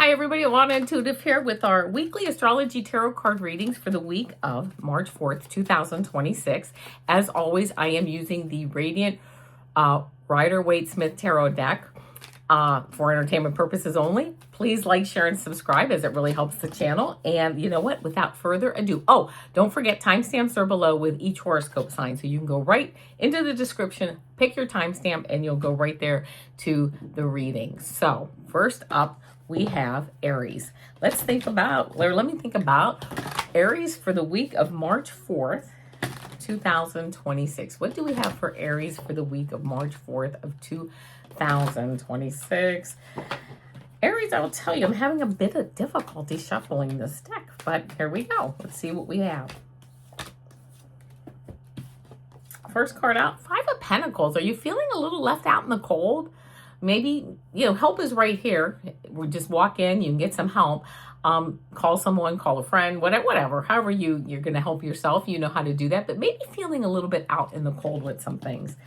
Hi everybody, Avana Intuitive here with our weekly astrology tarot card readings for the week of March 4th, 2026. As always, I am using the Radiant Rider Waite Smith tarot deck for entertainment purposes only. Please like, share, and subscribe as it really helps the channel. And you know what? Without further ado, don't forget timestamps are below with each horoscope sign. So you can go right into the description, pick your timestamp, and you'll go right there to the reading. So first up, we have Aries. Let me think about Aries for the week of March 4th, 2026. What do we have for Aries for the week of March 4th of 2026? Aries, I will tell you, I'm having a bit of difficulty shuffling this deck, but here we go. Let's see what we have. First card out, Five of Pentacles. Are you feeling a little left out in the cold? Maybe, help is right here. We just walk in, you can get some help. Call someone, call a friend, whatever. However you're going to help yourself, you know how to do that. But maybe feeling a little bit out in the cold with some things.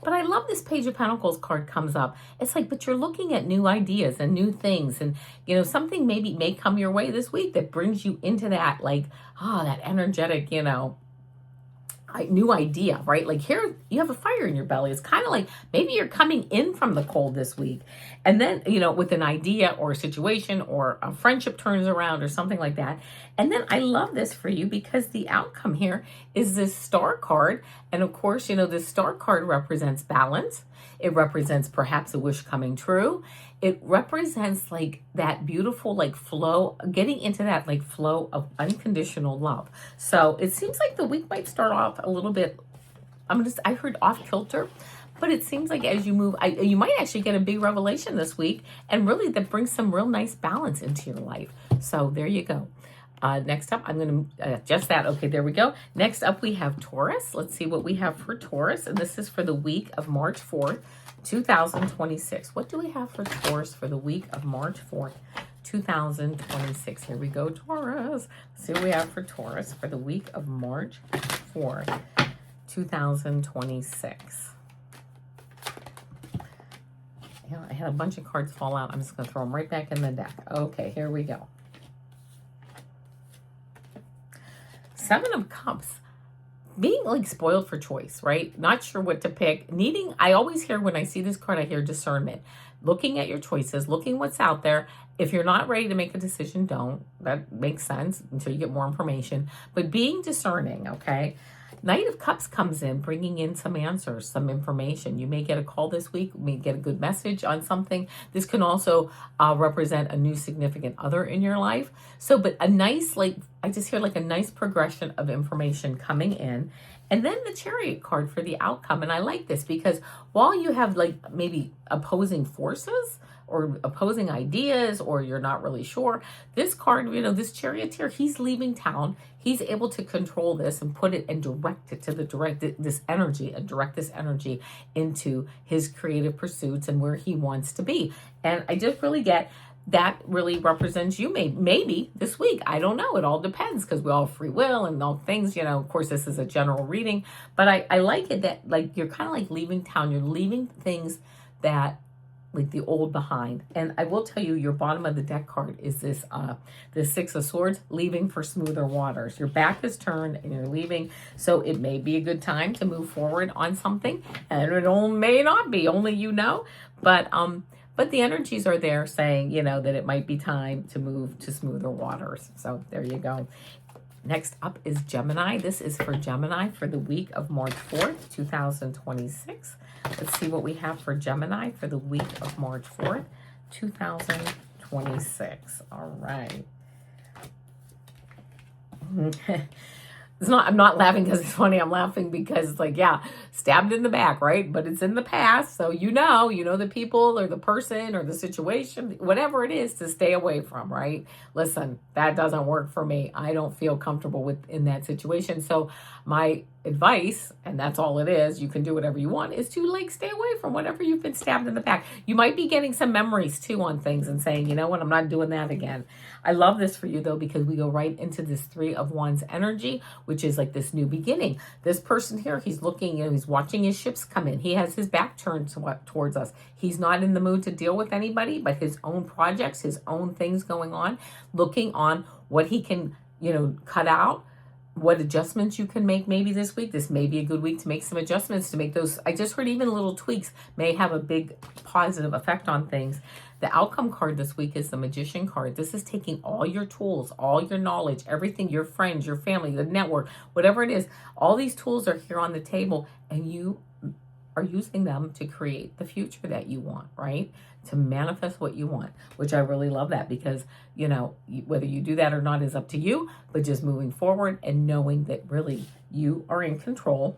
But I love this Page of Pentacles card comes up. It's like, but you're looking at new ideas and new things. And, something maybe may come your way this week that brings you into that, that energetic, new idea, right? Like here, you have a fire in your belly. It's kind of like maybe you're coming in from the cold this week. And then, with an idea or a situation or a friendship turns around or something like that. And then I love this for you because the outcome here is this Star card. And of course, this Star card represents balance. It represents perhaps a wish coming true. It represents that beautiful flow, getting into that flow of unconditional love. So it seems like the week might start off a little bit, I heard off kilter, but it seems like as you move, you might actually get a big revelation this week and really that brings some real nice balance into your life. So there you go. Next up, I'm going to adjust that. Okay, there we go. Next up, we have Taurus. Let's see what we have for Taurus. And this is for the week of March 4th, 2026. What do we have for Taurus for the week of March 4th, 2026? Here we go, Taurus. Let's see what we have for Taurus for the week of March 4th, 2026. Yeah, I had a bunch of cards fall out. I'm just going to throw them right back in the deck. Okay, here we go. Seven of Cups, being spoiled for choice, right? Not sure what to pick. I always hear when I see this card, I hear discernment. Looking at your choices, looking what's out there. If you're not ready to make a decision, don't. That makes sense until you get more information. But being discerning, okay? Knight of Cups comes in, bringing in some answers, some information. You may get a call this week, you may get a good message on something. This can also represent a new significant other in your life. So, but a nice, I just hear a nice progression of information coming in. And then the Chariot card for the outcome. And I like this because while you have maybe opposing forces, or opposing ideas, or you're not really sure. This card, this charioteer, he's leaving town. He's able to control this and put it and direct it to direct this energy into his creative pursuits and where he wants to be. And I just really get that really represents you maybe this week. I don't know. It all depends because we all have free will and all things, of course, this is a general reading, but I like it that you're kind of leaving town. You're leaving things that the old behind. And I will tell you, your bottom of the deck card is this Six of Swords, leaving for smoother waters. Your back is turned and you're leaving. So it may be a good time to move forward on something. And it may not be, only But the energies are there saying, that it might be time to move to smoother waters. So there you go. Next up is Gemini. This is for Gemini for the week of March 4th, 2026. Let's see what we have for Gemini for the week of March 4th, 2026. All right. I'm not laughing because it's funny. I'm laughing because it's stabbed in the back, right? But it's in the past. So you know the people or the person or the situation, whatever it is, to stay away from, right? Listen, that doesn't work for me. I don't feel comfortable in that situation. So my advice, and that's all it is, you can do whatever you want, is to stay away from whatever you've been stabbed in the back. You might be getting some memories too on things and saying, you know what, I'm not doing that again. I love this for you though, because we go right into this Three of Wands energy, which is like this new beginning. This person here, he's looking, he's watching his ships come in. He has his back turned towards us. He's not in the mood to deal with anybody, but his own projects, his own things going on, looking on what he can, cut out, what adjustments you can make maybe this week. This may be a good week to make some adjustments, to make those, I just heard even little tweaks may have a big positive effect on things. The outcome card this week is the Magician card. This is taking all your tools, all your knowledge, everything, your friends, your family, the network, whatever it is. All these tools are here on the table, and you are using them to create the future that you want, right? To manifest what you want, which I really love that, because, whether you do that or not is up to you, but just moving forward and knowing that really you are in control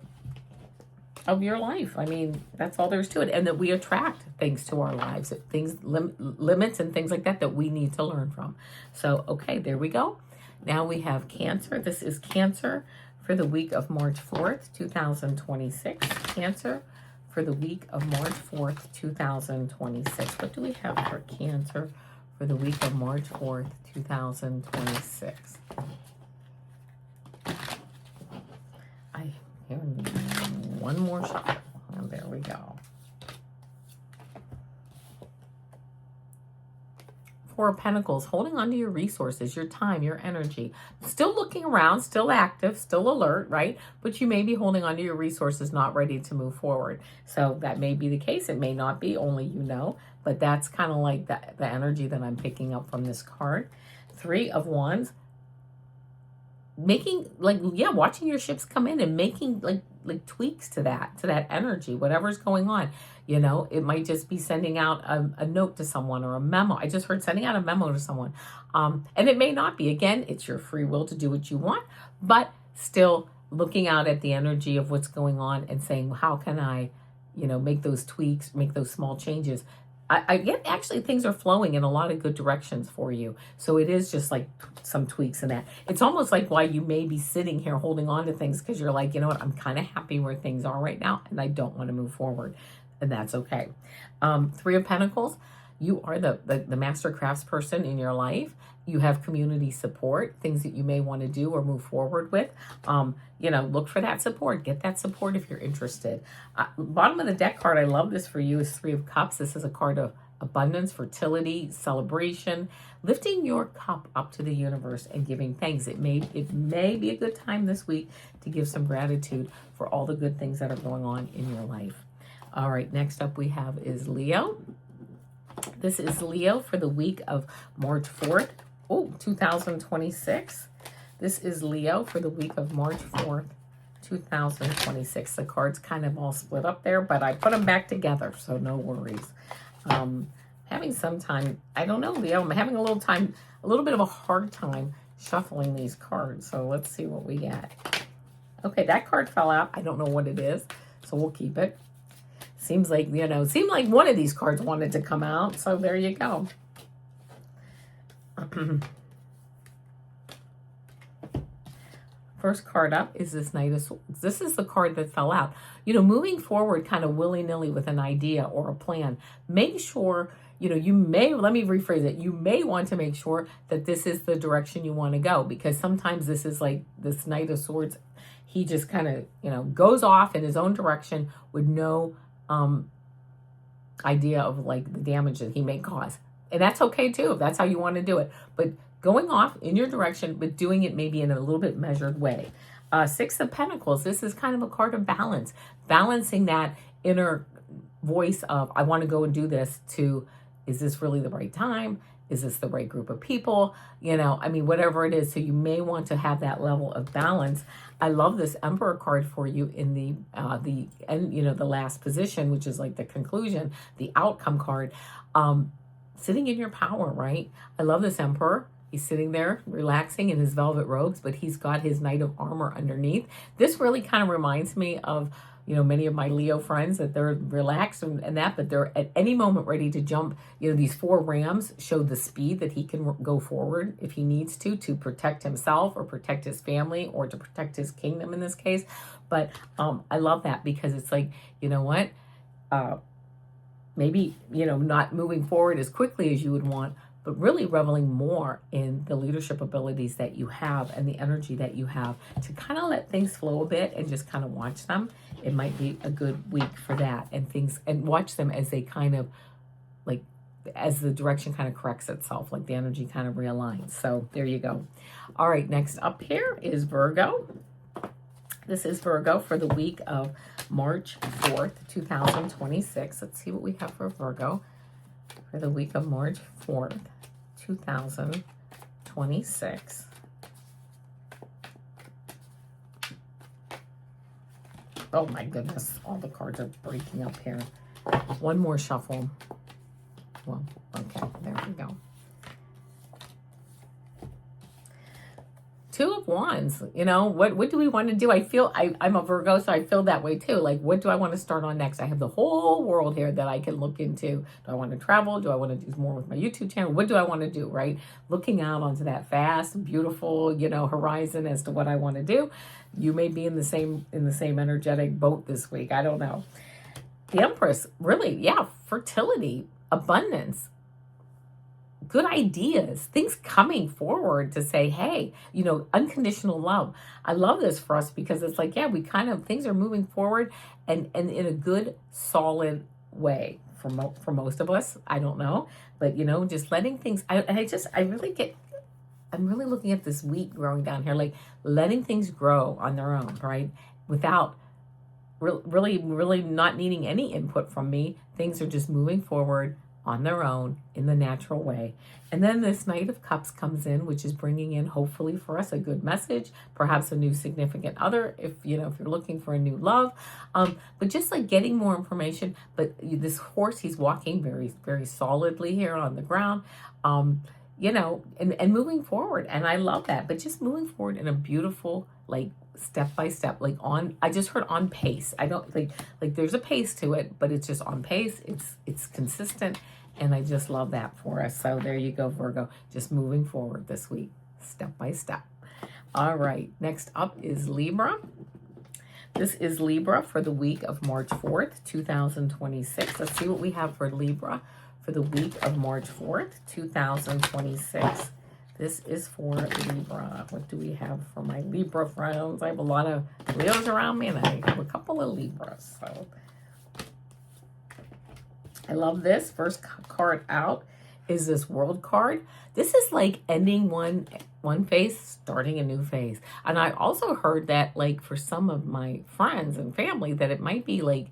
of your life. I mean, that's all there is to it. And that we attract things to our lives, things, limits and things like that we need to learn from. So, okay, there we go. Now we have Cancer. This is Cancer for the week of March 4th, 2026. Cancer for the week of March 4th, 2026. What do we have for Cancer for the week of March 4th, 2026? I hear one more shuffle. And there we go. Four of Pentacles, holding on to your resources, your time, your energy. Still looking around, still active, still alert, right? But you may be holding on to your resources, not ready to move forward. So that may be the case. It may not be, only you know. But that's kind of like the energy that I'm picking up from this card. Three of Wands, making, watching your ships come in and making, like tweaks to that energy, whatever's going on. It might just be sending out a note to someone, or a memo. I just heard sending out a memo to someone. And it may not be. Again, it's your free will to do what you want, but still looking out at the energy of what's going on and saying, well, how can I, make those tweaks, make those small changes. I get actually things are flowing in a lot of good directions for you. So it is just like some tweaks in that. It's almost like why you may be sitting here holding on to things, because you're like, you know what, I'm kind of happy where things are right now, and I don't want to move forward. And that's okay. Three of Pentacles, you are the master crafts person in your life. You have community support, things that you may want to do or move forward with. Look for that support. Get that support if you're interested. Bottom of the deck card, I love this for you, is Three of Cups. This is a card of abundance, fertility, celebration, lifting your cup up to the universe and giving thanks. It may be a good time this week to give some gratitude for all the good things that are going on in your life. All right, next up we have is Leo. This is Leo for the week of March 4th, 2026. This is Leo for the week of March 4th, 2026. The cards kind of all split up there, but I put them back together, so no worries. Having some time, I don't know, Leo, I'm having a little bit of a hard time shuffling these cards, so let's see what we get. Okay, that card fell out. I don't know what it is, so we'll keep it. Seemed like one of these cards wanted to come out, so there you go. First card up is this Knight of Swords. This is the card that fell out. Moving forward kind of willy-nilly with an idea or a plan. Make sure, let me rephrase it. You may want to make sure that this is the direction you want to go, because sometimes this is like this Knight of Swords. He just kind of, goes off in his own direction with no idea of like the damage that he may cause. And that's okay too, if that's how you want to do it. But going off in your direction, but doing it maybe in a little bit measured way. Six of Pentacles, this is kind of a card of balance. Balancing that inner voice of, I want to go and do this, to, is this really the right time? Is this the right group of people? Whatever it is. So you may want to have that level of balance. I love this Emperor card for you in the last position, which is like the conclusion, the outcome card. Sitting in your power, right? I love this Emperor. He's sitting there relaxing in his velvet robes, but he's got his Knight of Armor underneath. This really kind of reminds me of, many of my Leo friends, that they're relaxed and that, but they're at any moment ready to jump. These four rams show the speed that he can go forward if he needs to protect himself or protect his family or to protect his kingdom in this case. But I love that, because it's like, maybe, not moving forward as quickly as you would want, but really reveling more in the leadership abilities that you have and the energy that you have to kind of let things flow a bit and just kind of watch them. It might be a good week for that, and watch them as they kind of like, as the direction kind of corrects itself, like the energy kind of realigns. So there you go. All right, next up here is Virgo. This is Virgo for the week of March 4th, 2026. Let's see what we have for Virgo for the week of March 4th, 2026. Oh my goodness, all the cards are breaking up here. One more shuffle. Well, okay, there we go. Two of Wands, you know, what do we want to do? I feel, I'm a Virgo, so I feel that way too. Like, what do I want to start on next? I have the whole world here that I can look into. Do I want to travel? Do I want to do more with my YouTube channel? What do I want to do, right? Looking out onto that vast, beautiful, you know, horizon as to what I want to do. You may be in the same energetic boat this week. I don't know. The Empress, really, yeah, fertility, abundance, good ideas, things coming forward to say, hey, you know, unconditional love. I love this for us because it's like, yeah, we kind of, things are moving forward and in a good, solid way for most of us. I don't know, but you know, just letting things, I'm really looking at this wheat growing down here, like letting things grow on their own, right? Without really not needing any input from me. Things are just moving forward on their own in the natural way. And then this Knight of Cups comes in, which is bringing in, hopefully for us, a good message, perhaps a new significant other, if you're looking for a new love, but just like getting more information. But this horse, he's walking very, very solidly here on the ground, you know, and moving forward. And I love that, but just moving forward in a beautiful, like, step by step, like I just heard on pace. I don't like there's a pace to it, but it's just on pace. It's consistent. And I just love that for us. So there you go, Virgo, just moving forward this week, step by step. All right. Next up is Libra. This is Libra for the week of March 4th, 2026. Let's see what we have for Libra for the week of March 4th, 2026. This is for Libra. What do we have for my Libra friends? I have a lot of Leos around me, and I have a couple of Libras. So I love this. First card out is this World card. This is like ending one phase, starting a new phase. And I also heard that, like, for some of my friends and family, that it might be like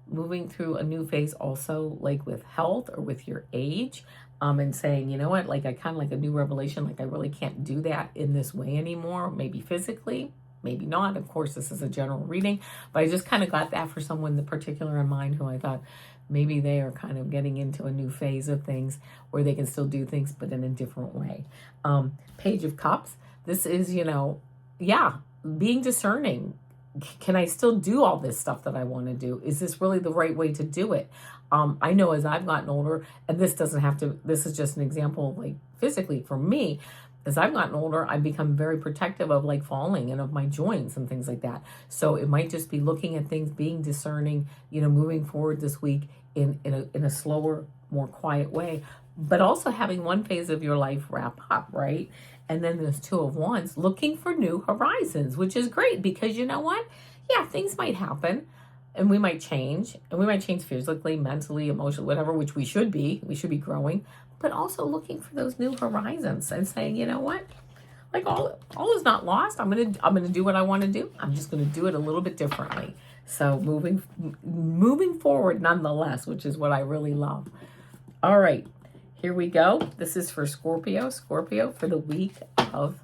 moving through a new phase also, like with health or with your age. And saying, you know what, like I kind of like a new revelation, like I really can't do that in this way anymore, maybe physically, maybe not. Of course, this is a general reading, but I just kind of got that for someone in particular in mind who I thought maybe they are kind of getting into a new phase of things where they can still do things, but in a different way. Page of Cups. This is, you know, yeah, being discerning. Can I still do all this stuff that I want to do? Is this really the right way to do it? I know as I've gotten older, and this is just an example, like physically for me, as I've gotten older, I've become very protective of like falling and of my joints and things like that. So it might just be looking at things, being discerning, you know, moving forward this week in a slower, more quiet way, but also having one phase of your life wrap up, right? And then there's Two of Wands, looking for new horizons, which is great because you know what? Yeah, things might happen and we might change, and we might change physically, mentally, emotionally, whatever, which we should be growing, but also looking for those new horizons and saying, you know what? Like all is not lost. I'm going to do what I want to do. I'm just going to do it a little bit differently. So moving forward nonetheless, which is what I really love. All right. Here we go. This is for Scorpio. Scorpio for the week of,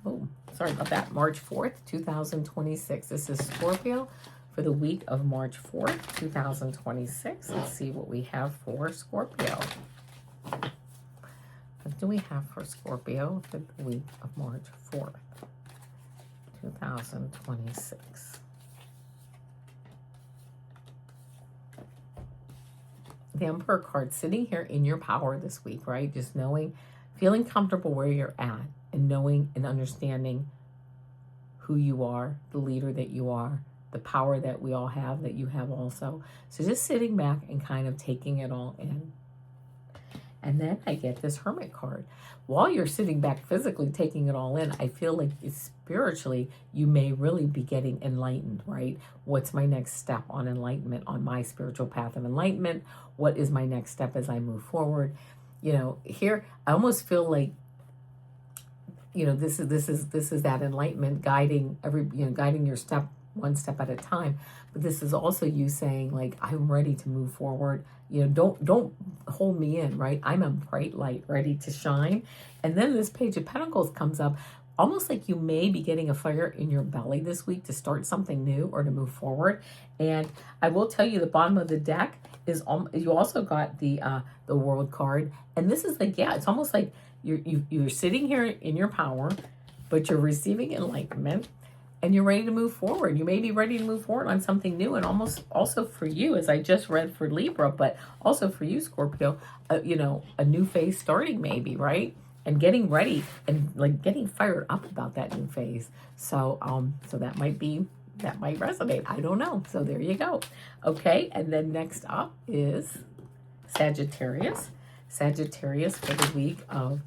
March 4th, 2026. This is Scorpio for the week of March 4th, 2026. Let's see what we have for Scorpio. What do we have for Scorpio for the week of March 4th, 2026? The Emperor card, sitting here in your power this week, right? Just knowing, feeling comfortable where you're at, and knowing and understanding who you are, the leader that you are, the power that we all have, that you have also. So just sitting back and kind of taking it all in. And then I get this Hermit card. While you're sitting back physically taking it all in, I feel like spiritually, you may really be getting enlightened, right? What's my next step on enlightenment, on my spiritual path of enlightenment? What is my next step as I move forward? You know, here, I almost feel like, you know, this is that enlightenment guiding guiding your step one step at a time. But this is also you saying, like, I'm ready to move forward. You know, don't hold me in, right? I'm a bright light ready to shine. And then this Page of Pentacles comes up, almost like you may be getting a fire in your belly this week to start something new or to move forward. And I will tell you, the bottom of the deck is, you also got the World card. And this is like, yeah, it's almost like you're sitting here in your power, but you're receiving enlightenment. And you're ready to move forward. You may be ready to move forward on something new, and almost also for you, as I just read for Libra, but also for you, Scorpio, you know, a new phase starting maybe, right? And getting ready and like getting fired up about that new phase. So, so that might resonate. I don't know. So there you go. Okay, and then next up is Sagittarius. Sagittarius for the week of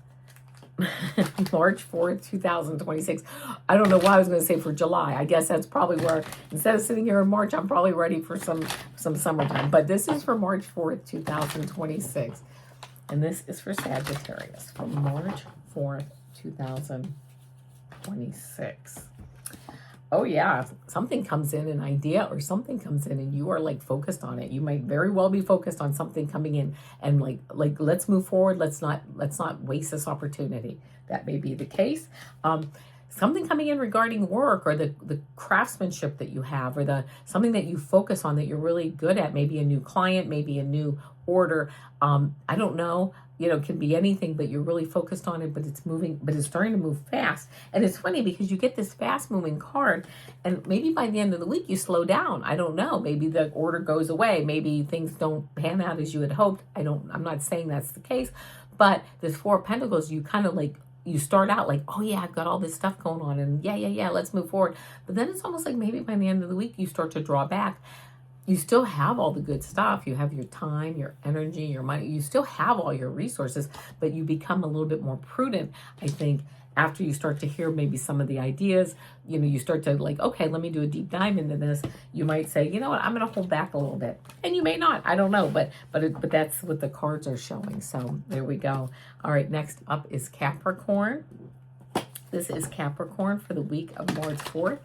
March 4th, 2026. I don't know why I was going to say for July. I guess that's probably where, instead of sitting here in March, I'm probably ready for some summertime. But this is for March 4th, 2026. And this is for Sagittarius from March 4th, 2026. Oh yeah, something comes in, an idea or something comes in and you are like focused on it. You might very well be focused on something coming in and like let's move forward. Let's not waste this opportunity. That may be the case. Something coming in regarding work or the craftsmanship that you have, or something that you focus on that you're really good at, maybe a new client, maybe a new order. I don't know. You know, it can be anything, but you're really focused on it, but it's moving, but it's starting to move fast. And it's funny because you get this fast moving card and maybe by the end of the week you slow down. I don't know. Maybe the order goes away. Maybe things don't pan out as you had hoped. I'm not saying that's the case, but this Four of Pentacles, you kind of like, you start out like, oh yeah, I've got all this stuff going on and yeah, let's move forward. But then it's almost like maybe by the end of the week, you start to draw back. You still have all the good stuff. You have your time, your energy, your money. You still have all your resources, but you become a little bit more prudent, I think, after you start to hear maybe some of the ideas. You know, you start to like, okay, let me do a deep dive into this. You might say, you know what, I'm going to hold back a little bit. And you may not. I don't know. But that's what the cards are showing. So there we go. All right, next up is Capricorn. This is Capricorn for the week of March 4th.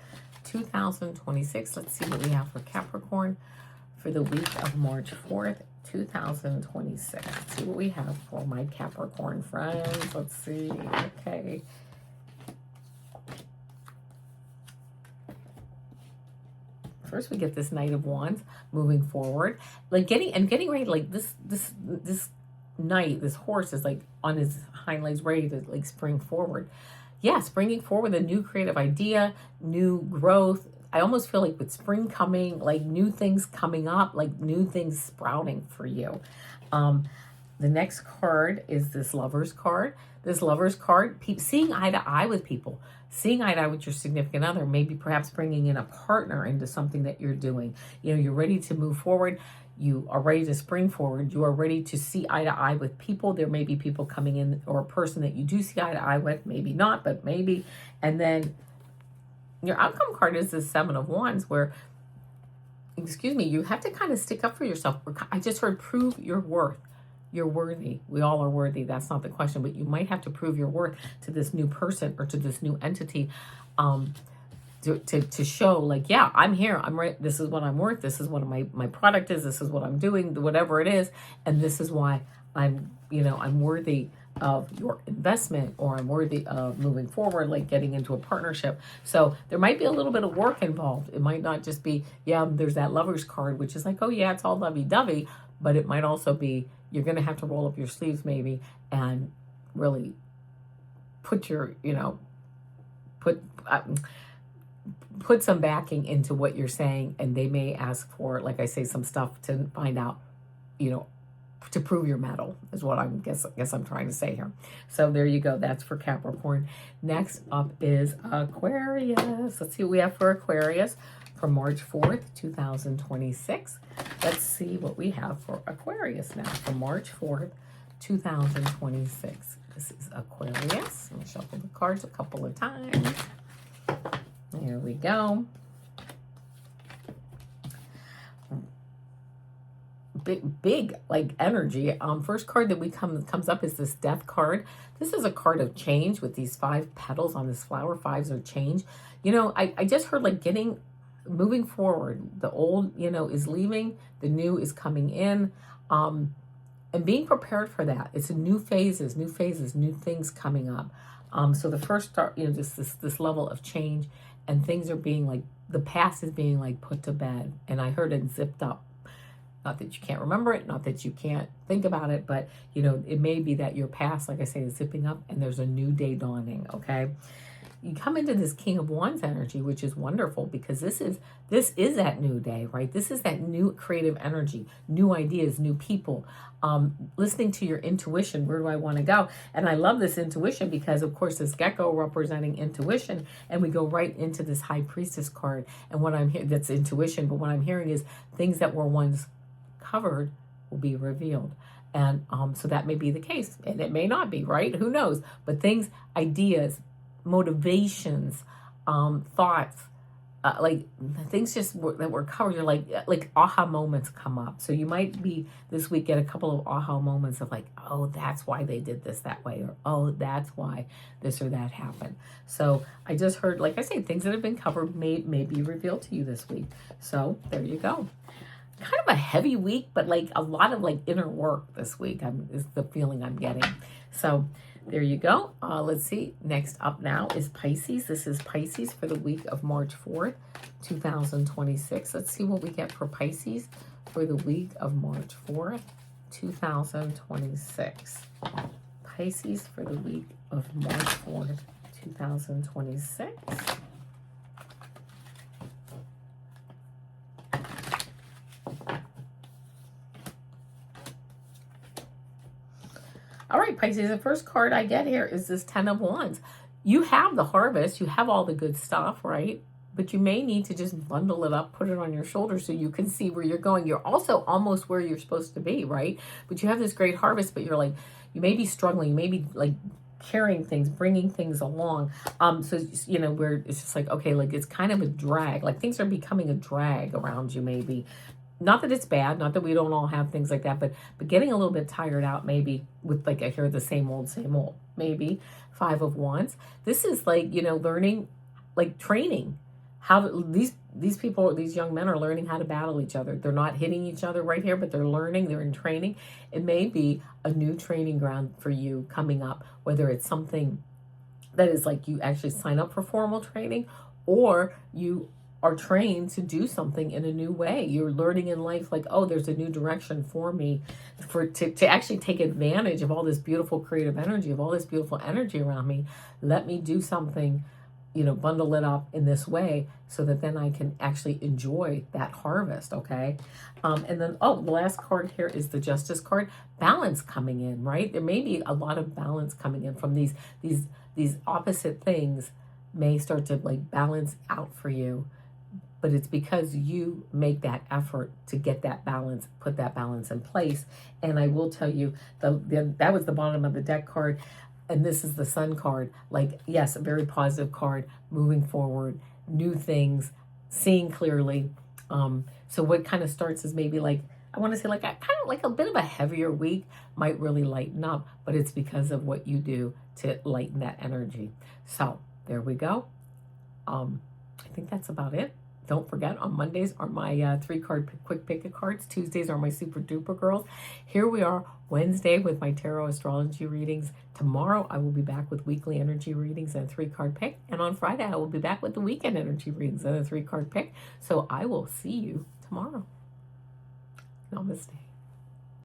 2026. Let's see what we have for Capricorn for the week of March 4th, 2026. Let's see what we have for my Capricorn friends. Let's see. Okay. First, we get this Knight of Wands moving forward, like getting ready. Like this knight, this horse is like on his hind legs, ready to like spring forward. Yes, bringing forward a new creative idea, new growth. I almost feel like with spring coming, like new things coming up, like new things sprouting for you. The next card is this Lover's card. This Lover's card, seeing eye to eye with people, seeing eye to eye with your significant other, maybe perhaps bringing in a partner into something that you're doing. You know, you're ready to move forward. You are ready to spring forward. You are ready to see eye to eye with people. There may be people coming in or a person that you do see eye to eye with, maybe not, but maybe. And then your outcome card is the Seven of Wands where, excuse me, you have to kind of stick up for yourself. I just heard prove your worth. You're worthy. We all are worthy. That's not the question, but you might have to prove your worth to this new person or to this new entity. To show like, yeah, I'm here, I'm right, this is what I'm worth, this is what my product is, this is what I'm doing, whatever it is, and this is why I'm, you know, I'm worthy of your investment, or I'm worthy of moving forward, like getting into a partnership. So there might be a little bit of work involved. It might not just be, yeah, there's that Lover's card, which is like, oh yeah, it's all lovey-dovey, but it might also be, you're going to have to roll up your sleeves maybe and really put your, you know, put some backing into what you're saying, and they may ask for, like I say, some stuff to find out, you know, to prove your mettle is what I guess I'm trying to say here. So there you go. That's for Capricorn. Next up is Aquarius. Let's see what we have for Aquarius for March 4th, 2026. Let's see what we have for Aquarius now for March 4th, 2026. This is Aquarius. I'm going to shuffle the cards a couple of times. There we go. Big like energy. First card that comes up is this Death card. This is a card of change with these 5 petals on this flower. 5s are change. You know, I just heard like moving forward. The old, you know, is leaving. The new is coming in. And being prepared for that. It's a new phases, new things coming up. So the first start, you know, just this level of change, and things are being like, the past is being like put to bed. And I heard it zipped up. Not that you can't remember it, not that you can't think about it, but, you know, it may be that your past, like I say, is zipping up and there's a new day dawning, okay? You come into this King of Wands energy, which is wonderful because this is that new day, right? This is that new creative energy, new ideas, new people, listening to your intuition. Where do I want to go? And I love this intuition because, of course, this gecko representing intuition, and we go right into this High Priestess card. And what I'm hearing, that's intuition, but what I'm hearing is things that were once covered will be revealed. And so that may be the case, and it may not be, right? Who knows? But things, ideas, motivations, thoughts, like things that were covered, you're like aha moments come up. So you might be this week get a couple of aha moments of like, oh, that's why they did this that way, or oh, that's why this or that happened. So I just heard, like I say, things that have been covered may be revealed to you this week. So there you go. Kind of a heavy week, but like a lot of like inner work this week is the feeling I'm getting. So there you go. Let's see. Next up now is Pisces. This is Pisces for the week of March 4th, 2026. Let's see what we get for Pisces for the week of March 4th, 2026. Pisces for the week of March 4th, 2026. All right, Pisces, the first card I get here is this 10 of Wands. You have the harvest, you have all the good stuff, right? But you may need to just bundle it up, put it on your shoulder so you can see where you're going. You're also almost where you're supposed to be, right? But you have this great harvest, but you're like, you may be struggling, you may be like carrying things, bringing things along. So, you know, where it's just like, okay, like it's kind of a drag, like things are becoming a drag around you maybe. Not that it's bad, not that we don't all have things like that, but getting a little bit tired out maybe with like, I hear the same old, maybe. 5 of Wands. This is like, you know, learning, like training. How these people, these young men are learning how to battle each other. They're not hitting each other right here, but they're learning, they're in training. It may be a new training ground for you coming up, whether it's something that is like you actually sign up for formal training, or you are trained to do something in a new way. You're learning in life like, oh, there's a new direction for me to actually take advantage of all this beautiful creative energy, of all this beautiful energy around me. Let me do something, you know, bundle it up in this way so that then I can actually enjoy that harvest, okay? And then, oh, the last card here is the Justice card. Balance coming in, right? There may be a lot of balance coming in from these opposite things may start to like balance out for you. But it's because you make that effort to get that balance, put that balance in place. And I will tell you, that was the bottom of the deck card. And this is the Sun card. Like, yes, a very positive card, moving forward, new things, seeing clearly. So what kind of starts is maybe like, I want to say like kind of like a bit of a heavier week might really lighten up, but it's because of what you do to lighten that energy. So there we go. I think that's about it. Don't forget, on Mondays are my 3-card quick pick of cards. Tuesdays are my super duper girls. Here we are Wednesday with my tarot astrology readings. Tomorrow I will be back with weekly energy readings and a 3-card pick. And on Friday I will be back with the weekend energy readings and a 3-card pick. So I will see you tomorrow. Namaste.